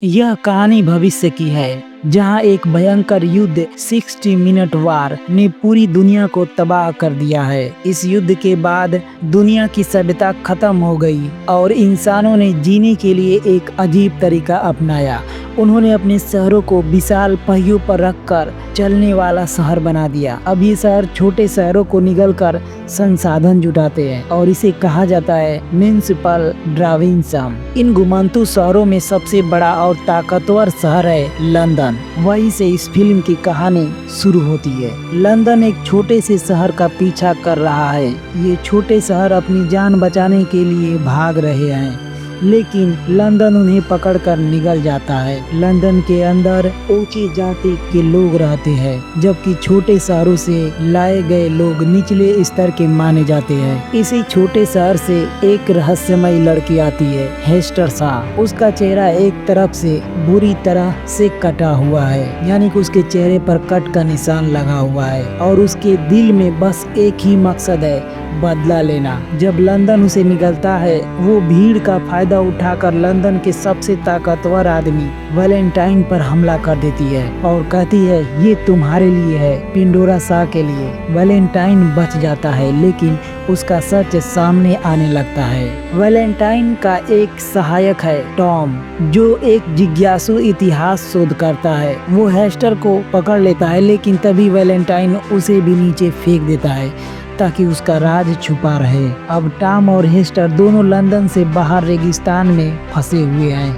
यह कहानी भविष्य की है, जहां एक भयंकर युद्ध 60 मिनट वार ने पूरी दुनिया को तबाह कर दिया है। इस युद्ध के बाद दुनिया की सभ्यता खत्म हो गई और इंसानों ने जीने के लिए एक अजीब तरीका अपनाया। उन्होंने अपने शहरों को विशाल पहियों पर रखकर चलने वाला शहर बना दिया। अब ये शहर छोटे शहरों को निगलकर संसाधन जुटाते हैं और इसे कहा जाता है म्युनिसिपल ड्राविंसम। इन घुमंतू शहरों में सबसे बड़ा और ताकतवर शहर है लंदन। वहीं से इस फिल्म की कहानी शुरू होती है। लंदन एक छोटे से शहर का पीछा कर रहा है। ये छोटे शहर अपनी जान बचाने के लिए भाग रहे हैं, लेकिन लंदन उन्हें पकड़कर निगल जाता है। लंदन के अंदर ऊंची जाति के लोग रहते हैं, जबकि छोटे शहरों से लाए गए लोग निचले स्तर के माने जाते हैं। इसी छोटे शहर से एक रहस्यमयी लड़की आती है, हेस्टर सा। उसका चेहरा एक तरफ से बुरी तरह से कटा हुआ है, यानी कि उसके चेहरे पर कट का निशान लगा हुआ है और उसके दिल में बस एक ही मकसद है, बदला लेना। जब लंदन उसे निगलता है, वो भीड़ का फायदा उठाकर लंदन के सबसे ताकतवर आदमी वैलेंटाइन पर हमला कर देती है और कहती है, ये तुम्हारे लिए है, पिंडोरा शाह के लिए। वैलेंटाइन बच जाता है, लेकिन उसका सच सामने आने लगता है। वैलेंटाइन का एक सहायक है टॉम, जो एक जिज्ञासु इतिहास शोध करता है। वो हेस्टर को पकड़ लेता है, लेकिन तभी वैलेंटाइन उसे भी नीचे फेंक देता है ताकि उसका राज छुपा रहे। अब टॉम और हेस्टर दोनों लंदन से बाहर रेगिस्तान में फंसे हुए हैं।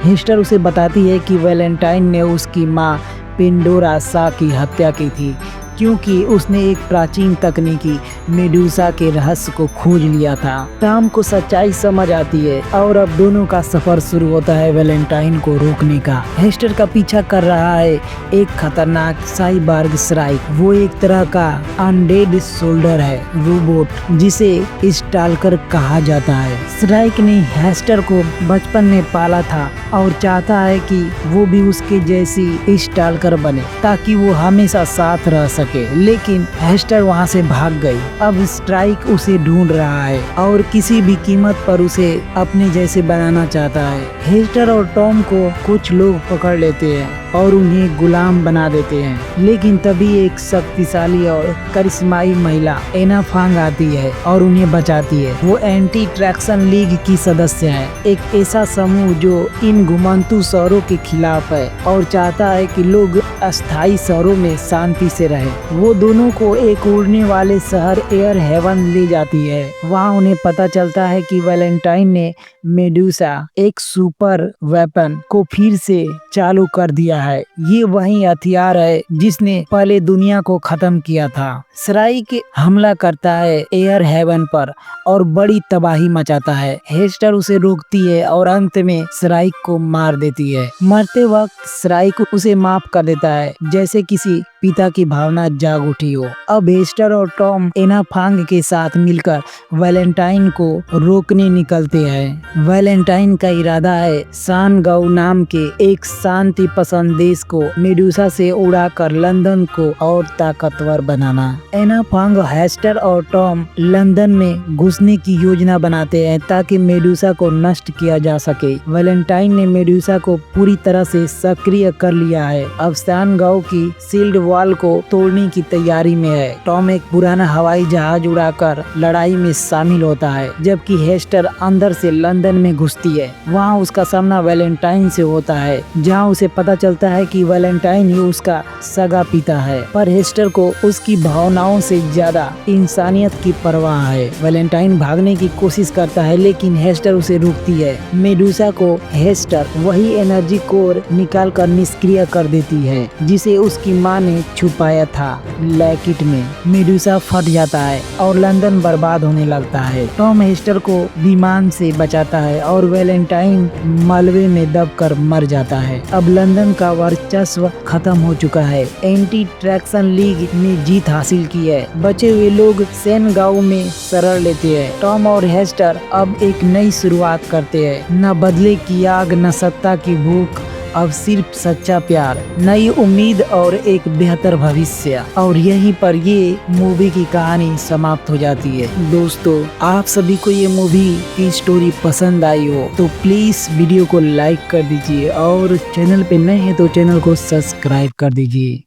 हेस्टर उसे बताती है कि वैलेंटाइन ने उसकी माँ पिंडोरा शाह की हत्या की थी, क्योंकि उसने एक प्राचीन तकनीकी मेडूसा के रहस्य को खोज लिया था। टॉम को सच्चाई समझ आती है और अब दोनों का सफर शुरू होता है वैलेंटाइन को रोकने का। हेस्टर का पीछा कर रहा है एक खतरनाक साइबर्ग श्राइक। वो एक तरह का अनडेड सोल्डर है, रोबोट, जिसे स्टाल्कर कहा जाता है। श्राइक ने हेस्टर को बचपन में पाला था और चाहता है कि वो भी उसके जैसी स्टाल्कर बने, ताकि वो हमेशा साथ रह सके। लेकिन हेस्टर वहां से भाग गई। अब स्ट्राइक उसे ढूंढ रहा है और किसी भी कीमत पर उसे अपने जैसे बनाना चाहता है। हेस्टर और टॉम को कुछ लोग पकड़ लेते हैं और उन्हें गुलाम बना देते हैं, लेकिन तभी एक शक्तिशाली और करिश्माई महिला एना फांग आती है और उन्हें बचाती है। वो एंटी ट्रैक्शन लीग की सदस्य है, एक ऐसा समूह जो इन घुमंतू शहरों के खिलाफ है और चाहता है कि लोग अस्थायी शहरों में शांति से रहे। वो दोनों को एक उड़ने वाले शहर एयर हेवन ले जाती है। वहाँ उन्हें पता चलता है कि वैलेंटाइन ने मेडूसा, एक सुपर वेपन, को फिर से चालू कर दिया है। ये वही हथियार है जिसने पहले दुनिया को खत्म किया था। श्राइक हमला करता है एयर हेवन पर और बड़ी तबाही मचाता है। हेस्टर उसे रोकती है और अंत में श्राइक को मार देती है। मरते वक्त श्राइक उसे माफ कर देता है, जैसे किसी पिता की भावना जाग उठी हो। अब हेस्टर और टॉम एना फांग के साथ मिलकर वैलेंटाइन को रोकने निकलते हैं। वैलेंटाइन का इरादा है सान गाउ नाम के एक शांति पसंद देश को मेडूसा से उड़ाकर लंदन को और ताकतवर बनाना। एना फांग, हेस्टर और टॉम लंदन में घुसने की योजना बनाते हैं ताकि मेडूसा को नष्ट किया जा सके। वैलेंटाइन ने मेडूसा को पूरी तरह से सक्रिय कर लिया है। अब सान गाउ की शील्ड वॉल को तोड़ने की तैयारी में है। टॉम एक पुराना हवाई जहाज उड़ाकर लड़ाई में शामिल होता है, जबकि हेस्टर अंदर से लंदन में घुसती है। वहाँ उसका सामना वैलेंटाइन से होता है, जहाँ उसे पता चलता है कि वैलेंटाइन ही उसका सगा पिता है। पर हेस्टर को उसकी भावनाओं से ज्यादा इंसानियत की परवाह है। वैलेंटाइन भागने की कोशिश करता है, लेकिन हेस्टर उसे रोकती है। मेडूसा को हेस्टर वही एनर्जी कोर निकाल कर निष्क्रिय कर देती है, जिसे उसकी माँ ने छुपाया था लैकिट में। मेडूसा फट जाता है और लंदन बर्बाद होने लगता है। टॉम हेस्टर को विमान से बचाता है और वैलेंटाइन मलबे में दबकर मर जाता है। अब लंदन का वर्चस्व खत्म हो चुका है। एंटी ट्रैक्शन लीग ने जीत हासिल की है। बचे हुए लोग सेन गांव में शरण लेते हैं। टॉम और हेस्टर अब एक नई शुरुआत करते हैं। न बदले की आग, न सत्ता की भूख, अब सिर्फ सच्चा प्यार, नई उम्मीद और एक बेहतर भविष्य। और यहीं पर ये मूवी की कहानी समाप्त हो जाती है। दोस्तों, आप सभी को ये मूवी की स्टोरी पसंद आई हो तो प्लीज वीडियो को लाइक कर दीजिए और चैनल पे नए हैं तो चैनल को सब्सक्राइब कर दीजिए।